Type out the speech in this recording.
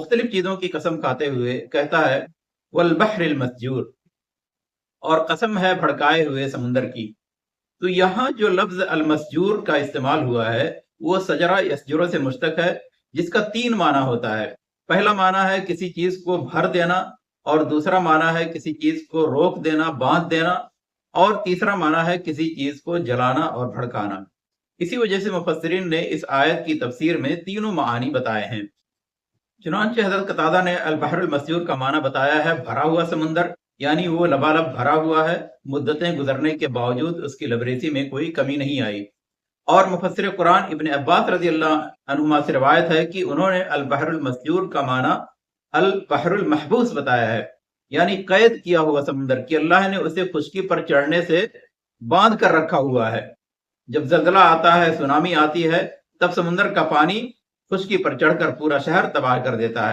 مختلف چیزوں کی قسم کھاتے ہوئے کہتا ہے والبحر المسجور، اور قسم ہے بھڑکائے ہوئے سمندر کی۔ تو یہاں جو لفظ المسجور کا استعمال ہوا ہے وہ سجرہ یسجرہ سے مشتق ہے، جس کا 3 معنی ہوتا ہے۔ پہلا معنی ہے کسی چیز کو بھر دینا، اور دوسرا معنی ہے کسی چیز کو روک دینا، باندھ دینا، اور تیسرا معنی ہے کسی چیز کو جلانا اور بھڑکانا۔ اسی وجہ سے مفسرین نے اس آیت کی تفسیر میں تینوں معانی بتائے ہیں۔ چنانچہ حضرت قتادہ نے البحر المسجور کا معنی بتایا ہے بھرا ہوا سمندر، یعنی وہ لبالب بھرا ہوا ہے، مدتیں گزرنے کے باوجود اس کی لبریزی میں کوئی کمی نہیں آئی۔ اور مفسر قرآن ابن عباس رضی اللہ عنہما سے روایت ہے کہ انہوں نے البحر المسجور کا معنی البحر المحبوس بتایا ہے، یعنی قید کیا ہوا سمندر، کہ اللہ نے اسے خشکی پر چڑھنے سے باندھ کر رکھا ہوا ہے۔ جب زلزلہ آتا ہے، سونامی آتی ہے، تب سمندر کا پانی خشکی پر چڑھ کر پورا شہر تباہ کر دیتا ہے۔